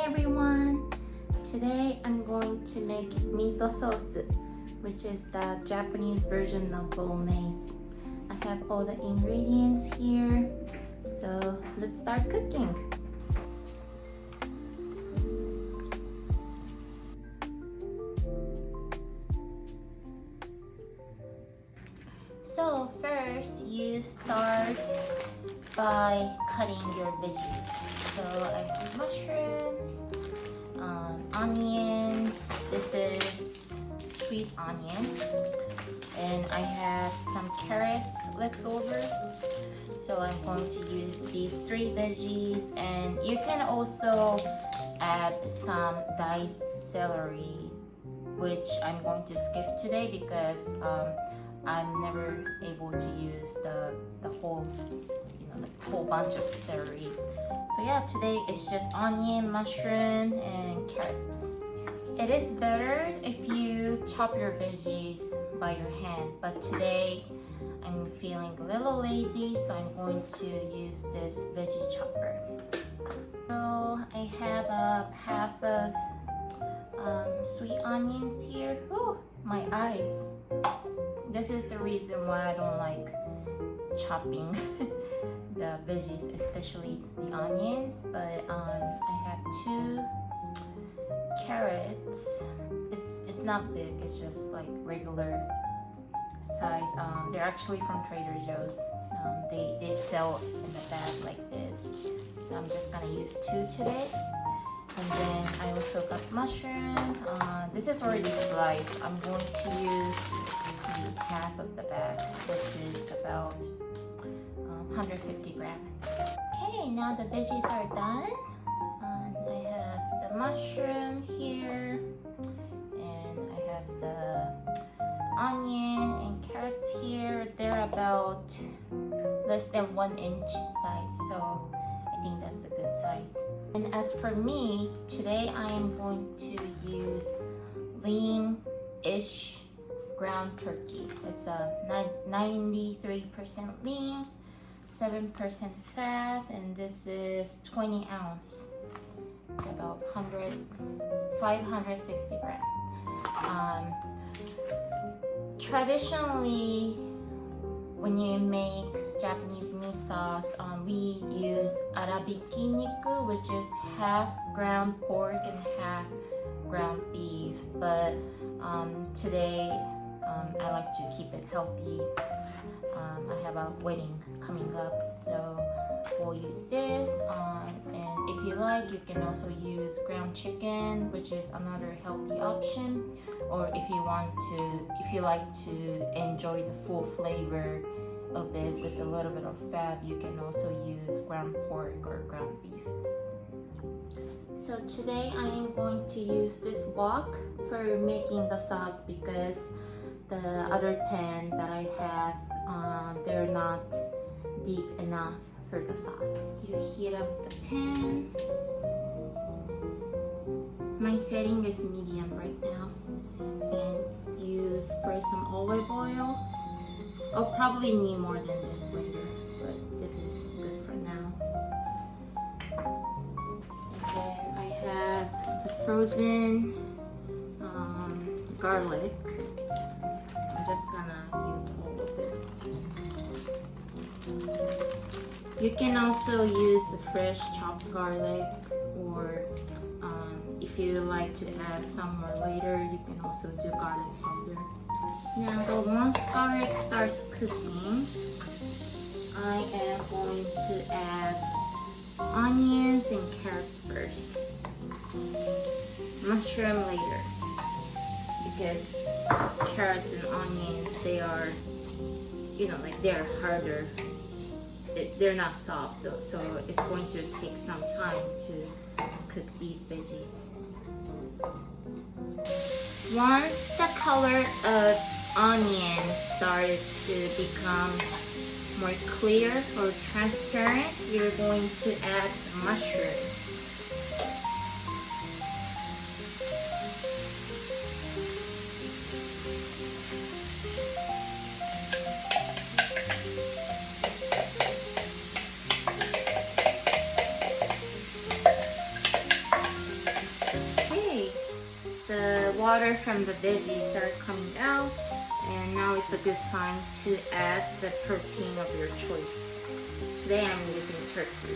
everyone! Today I'm going to make miito sauce, which is the Japanese version of Bolognese. I have all the ingredients here, so let's start cooking. So first you start by cutting your veggies. So I have mushrooms, onions, this is sweet onion, and I have some carrots left over. So I'm going to use these 3 veggies, and you can also add some diced celery, which I'm going to skip today because I'm never able to use the whole the whole bunch of celery. So yeah, today it's just onion, mushroom, and carrots. It is better if you chop your veggies by your hand, but today I'm feeling a little lazy, so I'm going to use this veggie chopper. So I have a half of sweet onions here. Ooh, my eyes. This is the reason why I don't like chopping the veggies, especially the onions. But I have 2 carrots. It's not big. It's just like regular size. They're actually from Trader Joe's. They sell in the bag like this. So I'm just gonna use 2 today. And then I also got mushroom. This is already sliced. I'm going to use the half of the bag, which is about 150 grams. Okay, now the veggies are done. I have the mushroom here, and I have the onion and carrots here. They're about less than 1 inch size, so I think that's a good size. And as for meat, today I am going to use lean-ish ground turkey. It's a 93% lean, 7% fat, and this is 20 ounce. It's about 560 grams. Traditionally, when you make Japanese meat sauce, we use aibiki-niku, which is half ground pork and half ground beef. But today, I like to keep it healthy. I have a wedding coming up, so we'll use this. And if you like, you can also use ground chicken, which is another healthy option. Or if you like to enjoy the full flavor of it with a little bit of fat, you can also use ground pork or ground beef. So today I am going to use this wok for making the sauce because the other pan that I have, they're not deep enough for the sauce. You heat up the pan. My setting is medium right now, and you spray some olive oil. I'll probably need more than this later, but this is good for now. And then I have the frozen garlic. I'm just gonna use all of it. You can also use the fresh chopped garlic, or if you like to add some more later, you can also do garlic powder. Now, once garlic starts cooking, I am going to add onions and carrots first. Mushroom later, because carrots and onions, they are, they're harder. They're not soft though, so it's going to take some time to cook these veggies. Once the color of onions started to become more clear or transparent, you're going to add the mushrooms. water from the veggies start coming out, and now is a good sign to add the protein of your choice. Today I'm using turkey.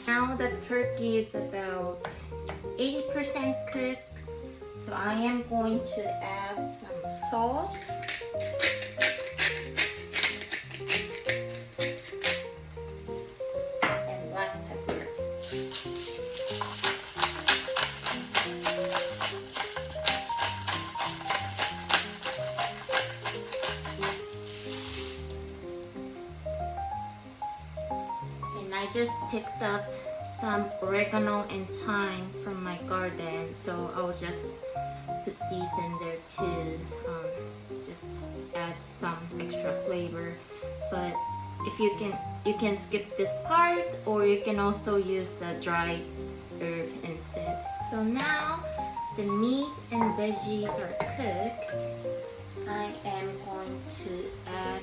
Now the turkey is about 80% cooked, so I am going to add some salt. And black pepper. And I just picked up some oregano and thyme from my garden, so I'll just put these in there too, just add some extra flavor. But if you can skip this part, or you can also use the dried herb instead. So now the meat and veggies are cooked. I am going to add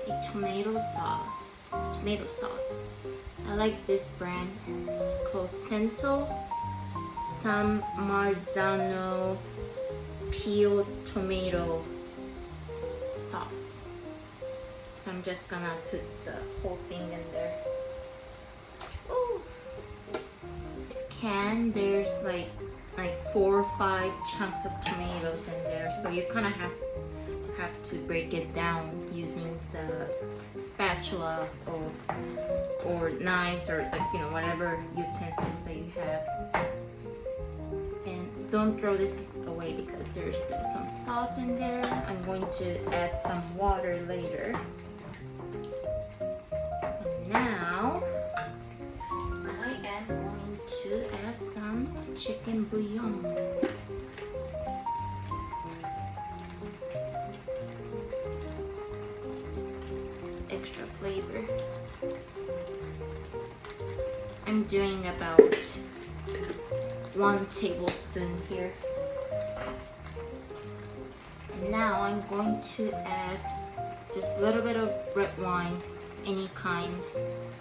a tomato sauce. I like this brand. It's called Cento San Marzano Peel Tomato Sauce. So I'm just gonna put the whole thing in there. Ooh. This can, there's like 4 or 5 chunks of tomatoes in there, so you kind of have to break it down using the spatula or knives, or whatever utensils that you have. And don't throw this away because there's still some sauce in there. I'm going to add some water later. And now I am going to add some chicken bouillon. Extra flavor. I'm doing about 1 tablespoon here. And now I'm going to add just a little bit of red wine, any kind,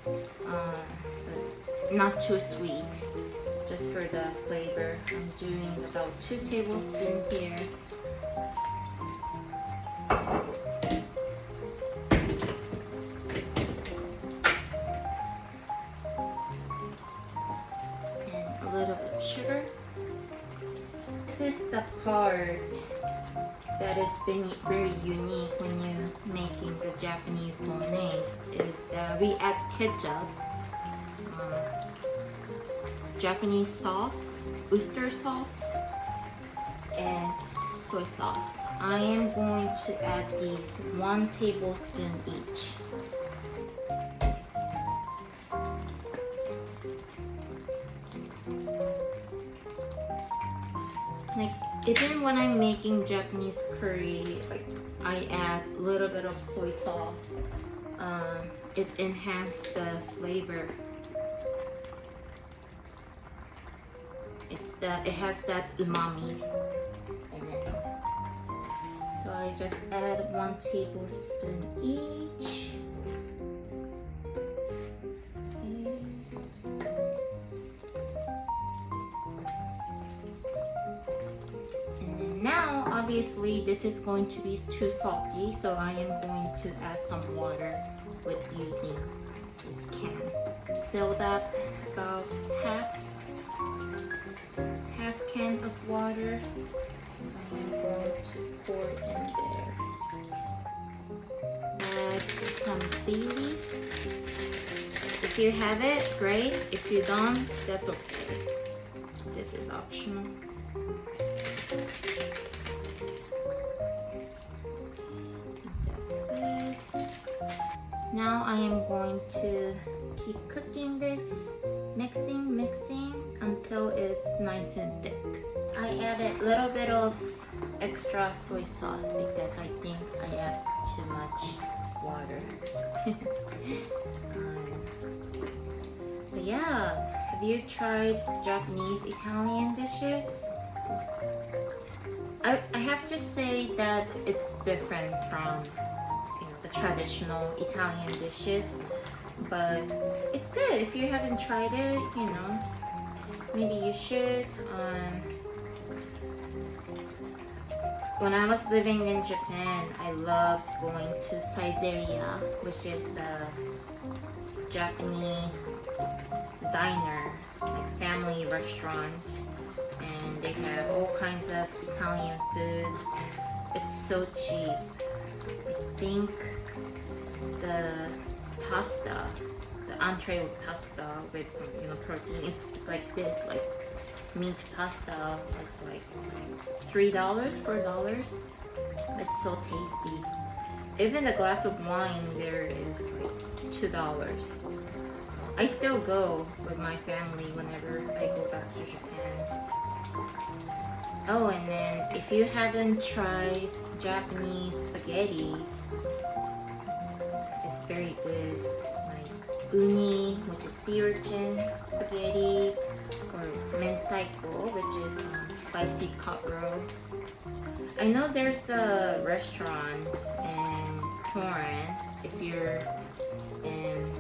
but not too sweet, just for the flavor. I'm doing about 2 tablespoons here. A little bit of sugar. This is the part that has been very unique when you're making the Japanese Bolognese, is that we add ketchup, Japanese sauce, oyster sauce, and soy sauce. I am going to add these 1 tablespoon each. Like, even when I'm making Japanese curry, I add a little bit of soy sauce. It enhances the flavor. It has that umami in it. So I just add 1 tablespoon each. Now, obviously, this is going to be too salty, so I am going to add some water with using this can. Filled up about half can of water. I am going to pour it in there. Add some bay leaves. If you have it, great. If you don't, that's okay. This is optional. Now I am going to keep cooking this, mixing until it's nice and thick. I added a little bit of extra soy sauce because I think I add too much water. But yeah, have you tried Japanese Italian dishes? I have to say that it's different from the traditional Italian dishes, but it's good. If you haven't tried it, maybe you should. When I was living in Japan, I loved going to Saizeriya, which is the Japanese diner, like family restaurant, and they have all kinds of Italian food. It's so cheap. I think the pasta, the entree with pasta with some protein, it's like this, like meat pasta is like $3, $4. It's so tasty. Even a glass of wine there is like $2. So I still go with my family whenever I go back to Japan. Oh, and then if you haven't tried Japanese spaghetti, it's very good. Like uni, which is sea urchin spaghetti, or mentaiko, which is spicy cutthroat. I know there's a restaurant in Torrance if you're in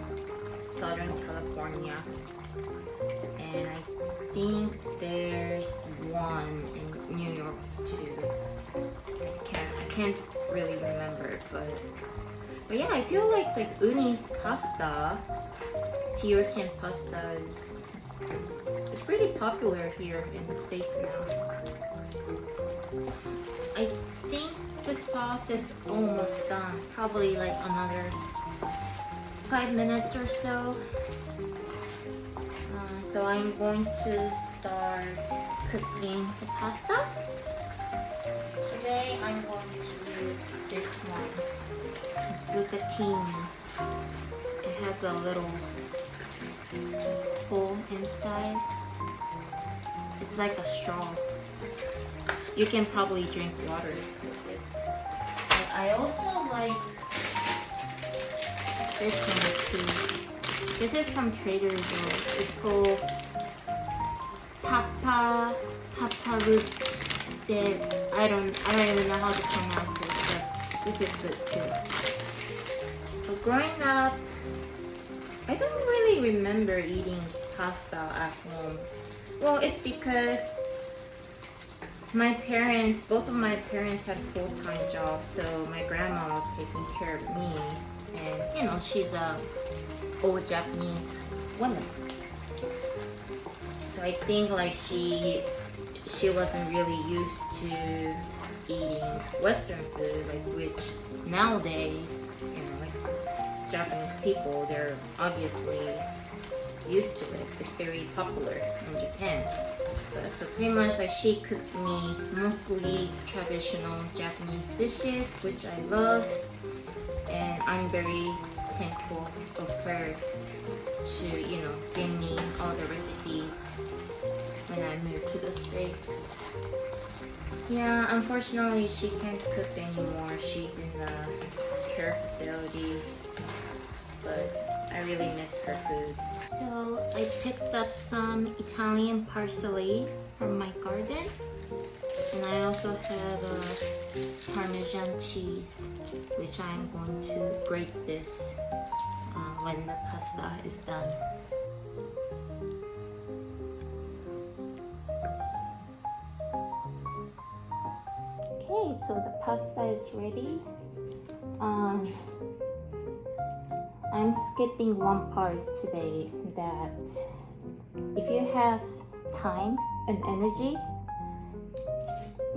Southern California, and I think there's one in New York too. I can't really remember, but yeah, I feel like uni's pasta, sea urchin pasta it's pretty popular here in the States now. I think the sauce is almost done. Probably like another 5 minutes or so. So I'm going to start cooking the pasta. Today I'm going to use this one, bucatini. It has a little hole inside. It's like a straw. You can probably drink water with this. But I also like this one too. This is from Trader Joe's. It's called paparute. I don't even know how to pronounce this, but this is good too. But growing up, I don't really remember eating pasta at home. Well, it's because both of my parents had full-time jobs, so my grandma was taking care of me, and she's a old Japanese woman. So I think like she wasn't really used to eating Western food, like which nowadays, like Japanese people, they're obviously used to it. It's very popular in Japan. So pretty much like she cooked me mostly traditional Japanese dishes, which I love, and I'm very thankful of her to give me all the recipes when I moved to the States. Yeah, unfortunately she can't cook anymore. She's in the care facility, but I really miss her food. So I picked up some Italian parsley from my garden, and I also have Parmesan cheese, which I'm going to grate this when the pasta is done. Okay, so the pasta is ready. I'm skipping one part today, that if you have time and energy,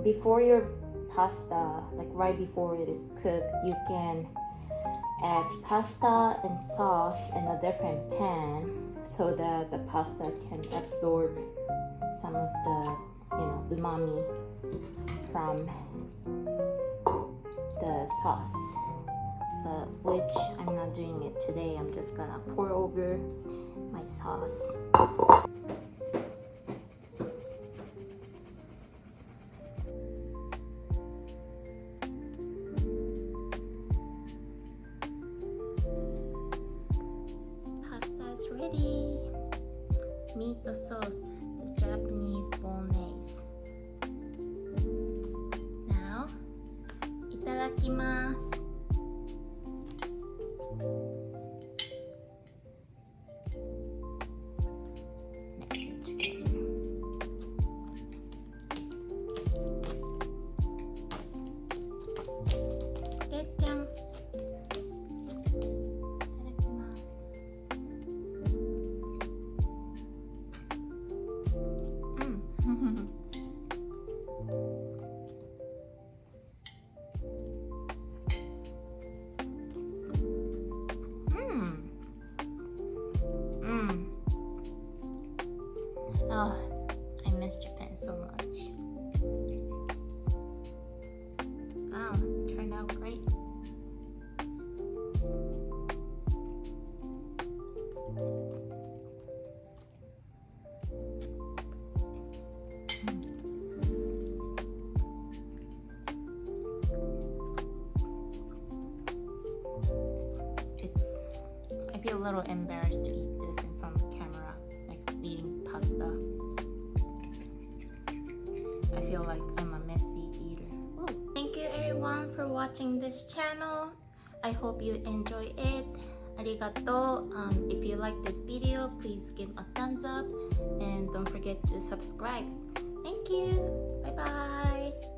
before your pasta, like right before it is cooked, you can add pasta and sauce in a different pan so that the pasta can absorb some of the umami from the sauce. Which I'm not doing it today. I'm just gonna pour over my sauce. Pasta is ready. Miito sauce, the Japanese Bolognese. Now, itadakimasu. Mix it together. I feel like I'm a messy eater. Ooh. Thank you everyone for watching this channel. I hope you enjoy it. Arigato. If you like this video, please give a thumbs up and don't forget to subscribe. Thank you. Bye bye.